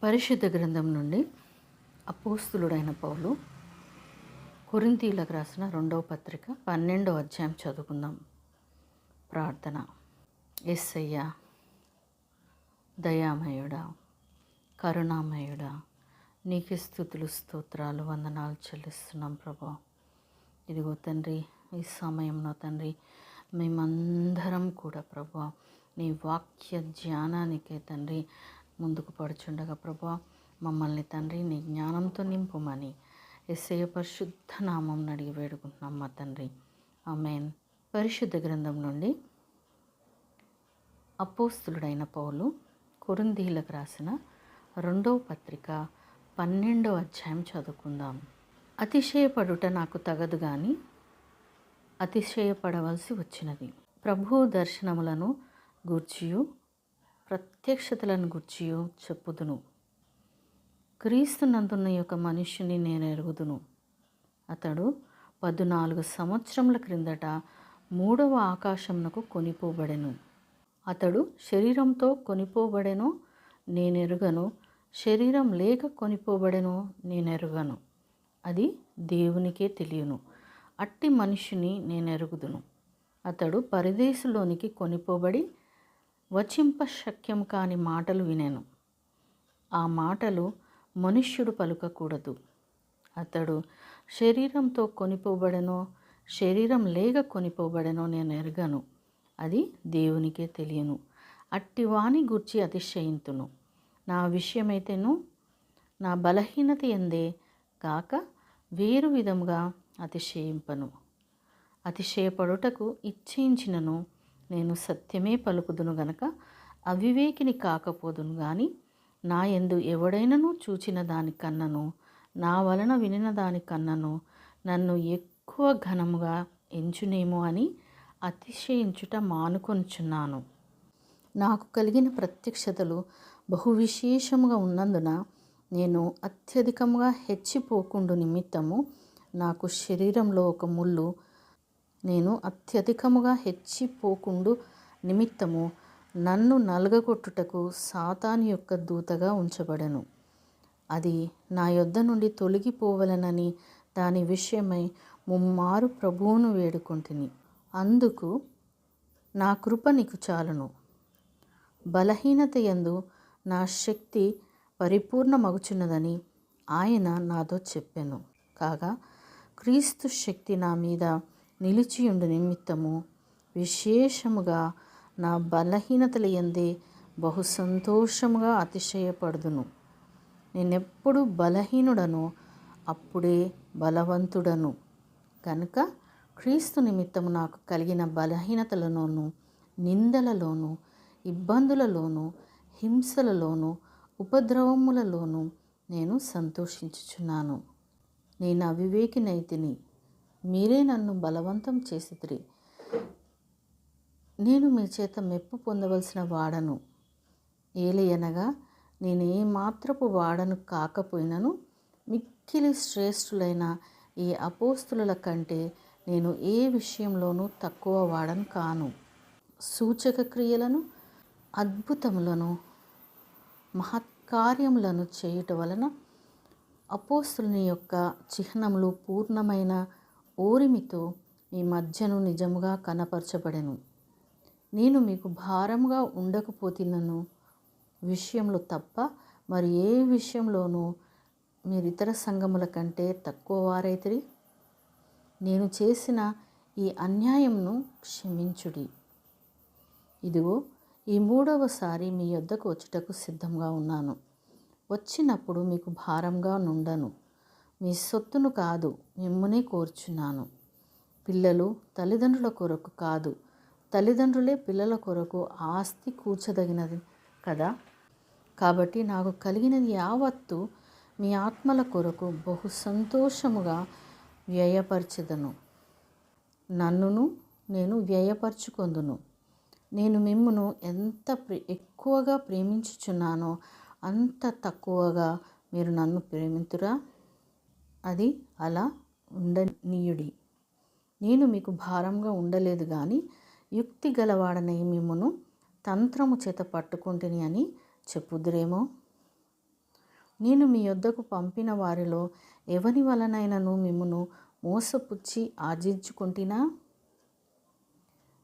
పరిశుద్ధ గ్రంథం నుండి అపోస్తులుడైన పౌలు కొరింథీయులకు రాసిన 2వ పత్రిక 12వ అధ్యాయం చదువుకుందాం. ప్రార్థన. యేసయ్యా, దయామయుడా, కరుణామయుడా, నీకే స్తుతులు, స్తోత్రాలు, వందనాలు చెల్లిస్తున్నాం ప్రభా. ఇదిగో తండ్రి, ఈ సమయంలో తండ్రి మేమందరం కూడా ప్రభా నీ వాక్య ధ్యానానికే తండ్రి ముందుకు పడుచుండగా ప్రభా మమ్మల్ని తండ్రి నీ జ్ఞానంతో నింపుమని యేసయ్య పరిశుద్ధ నామం అడిగి వేడుకుంటున్నాం మా తండ్రి, ఆమేన్. పరిశుద్ధ గ్రంథం నుండి అపోస్తులుడైన పౌలు కొరింథీయులకు రాసిన 2వ పత్రిక 12వ అధ్యాయం చదువుకుందాం. అతిశయపడుట నాకు తగదు గాని అతిశయపడవలసి వచ్చినది. ప్రభువు దర్శనములను గూర్చియు ప్రత్యక్షతలను గూర్చియు చెప్పుదును. క్రీస్తునందున్న యొక్క మనుష్యుని నేను ఎరుగుదును. అతడు 14 సంవత్సరముల క్రిందట 3వ ఆకాశమునకు కొనిపోబడెను. అతడు శరీరంతో కొనిపోబడెనో నేనెరుగను, శరీరం లేక కొనిపోబడెనో నేనెరుగను, అది దేవునికే తెలియను. అట్టి మనుష్యుని నేనెరుగుదును. అతడు పరదేశులోనికి కొనిపోబడి వచింప శక్యం కాని మాటలు వినెను. ఆ మాటలు మనుష్యుడు పలుకకూడదు. అతడు శరీరంతో కొనిపోబడెనో శరీరం లేక కొనిపోబడెనో నేను ఎరగను, అది దేవునికే తెలియను. అట్టి వాని గూర్చి అతిశయింతును. నా విషయమైతేను నా బలహీనత ఎందే కాక వేరు విధముగా అతిశయింపను. అతిశయపడుటకు ఇచ్ఛయించినను నేను సత్యమే పలుకుదును గనక అవివేకిని కాకపోదును గాని నా యందు ఎవడైనను చూచిన దానికన్నను నా వలన వినిన దానికన్నను నన్ను ఎక్కువ ఘనముగా ఎంచునేమో అని అతిశయించుట మానుకొనుచున్నాను. నాకు కలిగిన ప్రత్యక్షతలు బహు విశేషముగా ఉన్నందున నేను అత్యధికముగా హెచ్చిపోకుండు నిమిత్తము నాకు శరీరంలో ఒక ముళ్ళు, నేను అత్యధికముగా హెచ్చిపోకుండు నిమిత్తము నన్ను నలగగొట్టుటకు సాతాను యొక్క దూతగా ఉంచబడెను. అది నా యొద్ద నుండి తొలగిపోవలనని దాని విషయమై ముమ్మారు ప్రభువును వేడుకొంటిని. అందుకు నా కృప నీకు చాలును, బలహీనత యందు నా శక్తి పరిపూర్ణమగుచున్నదని ఆయన నాతో చెప్పెను. కాగా క్రీస్తు శక్తి నా మీద నిలిచియుండు నిమిత్తము విశేషముగా నా బలహీనతల యందే బహు సంతోషముగా అతిశయపడుదును. నేనెప్పుడు బలహీనుడను అప్పుడే బలవంతుడను. కనుక క్రీస్తు నిమిత్తము నాకు కలిగిన బలహీనతలలోను, నిందలలోను, ఇబ్బందులలోను, హింసలలోను, ఉపద్రవములలోను నేను సంతోషించుచున్నాను. నేను అవివేకినైతిని, మీరే నన్ను బలవంతం చేసితిరి. నేను మీ చేత మెప్పు పొందవలసిన వాడను. ఏలయనగా నేను ఏ మాత్రపు వాడను కాకపోయినను మిక్కిలి శ్రేష్ఠులైన ఈ అపోస్తుల కంటే నేను ఏ విషయంలోనూ తక్కువ వాడను కాను. సూచక క్రియలను, అద్భుతములను, మహత్కార్యములను చేయుట వలన అపోస్తులుని యొక్క చిహ్నములు పూర్ణమైన ఓరిమితో మీ మధ్యను నిజముగా కనపరచబడెను. నేను మీకు భారముగా ఉండకపోతినను విషయంలో తప్ప మరి ఏ విషయంలోనూ మీరు ఇతర సంఘముల కంటే తక్కువ వారైతిరి. నేను చేసిన ఈ అన్యాయంను క్షమించుడి. ఇదిగో ఈ 3వసారి మీ యొద్దకు వచ్చుటకు సిద్ధంగా ఉన్నాను. వచ్చినప్పుడు మీకు భారంగా నుండను. మీ సొత్తును కాదు, మిమ్మునే కోరుచున్నాను. పిల్లలు తల్లిదండ్రుల కొరకు కాదు, తల్లిదండ్రులే పిల్లల కొరకు ఆస్తి కూర్చదగినది కదా. కాబట్టి నాకు కలిగినది యావత్తు మీ ఆత్మల కొరకు బహు సంతోషముగా వ్యయపరచెదను. నన్నును నేను వ్యయపరచుకొందును. నేను మిమ్మును ఎంత ఎక్కువగా ప్రేమించుచున్నానో అంత తక్కువగా మీరు నన్ను ప్రేమింతురా? అది అలా ఉండనీయుడి. నేను మీకు భారంగా ఉండలేదు కానీ యుక్తి గలవాడనై మిమ్మును తంత్రము చేత పట్టుకుంటుని అని చెప్పుదురేమో. నేను మీ యొద్దకు పంపిన వారిలో ఎవని వలనైనను మిమ్మును మోసపుచ్చి ఆర్జించుకుంటున్నా?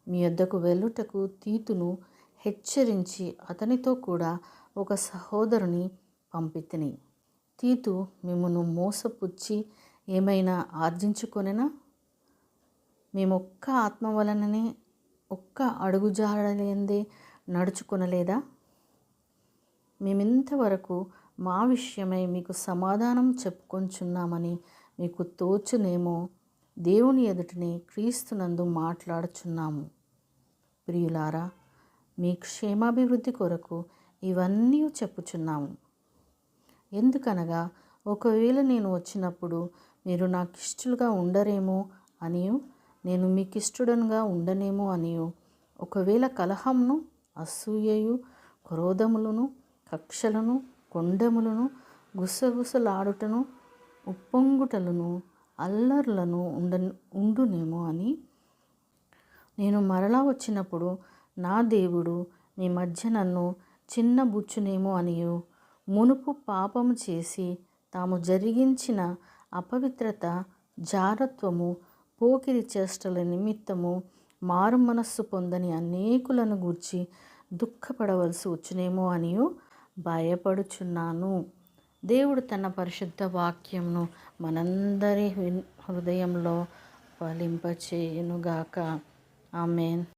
మీ యొద్దకు వెళ్ళుటకు తీతును హెచ్చరించి అతనితో కూడా ఒక సహోదరుని పంపితిని. తీతు మిమ్మును మోసపుచ్చి ఏమైనా ఆర్జించుకొనెనా? మేమొక్క ఆత్మ వలననే ఒక్క అడుగుజాడలేందే నడుచుకొనలేదా? మేమింతవరకు మా విషయమై మీకు సమాధానం చెప్పుకొంచున్నామని మీకు తోచునేమో, దేవుని ఎదుటనే క్రీస్తునందు మాట్లాడుచున్నాము. ప్రియులారా, మీ క్షేమాభివృద్ధి కొరకు ఇవన్నీ చెప్పుచున్నాము. ఎందుకనగా ఒకవేళ నేను వచ్చినప్పుడు మీరు నాకిష్టులుగా ఉండరేమో అనియు, నేను మీకిష్టుడనుగా ఉండనేమో అనియు, ఒకవేళ కలహమును, అసూయయు, క్రోధములను, కక్షలను, కొండెములను, గుసగుసలాడుటను, ఉప్పొంగుటలను, అల్లర్లను ఉండునేమో అని, నేను మరలా వచ్చినప్పుడు నా దేవుడు మీ మధ్య నన్ను చిన్నబుచ్చునేమో అనియు, మునుపు పాపము చేసి తాము జరిగించిన అపవిత్రత, జారత్వము, పోకిరి చేష్టల నిమిత్తము మారు మనస్సు పొందని అనేకులను గూర్చి దుఃఖపడవలసి వచ్చునేమో అనియు భయపడుచున్నాను. దేవుడు తన పరిశుద్ధ వాక్యమును మనందరి హృదయంలో ఫలింపచేయునుగాక. ఆమేన్.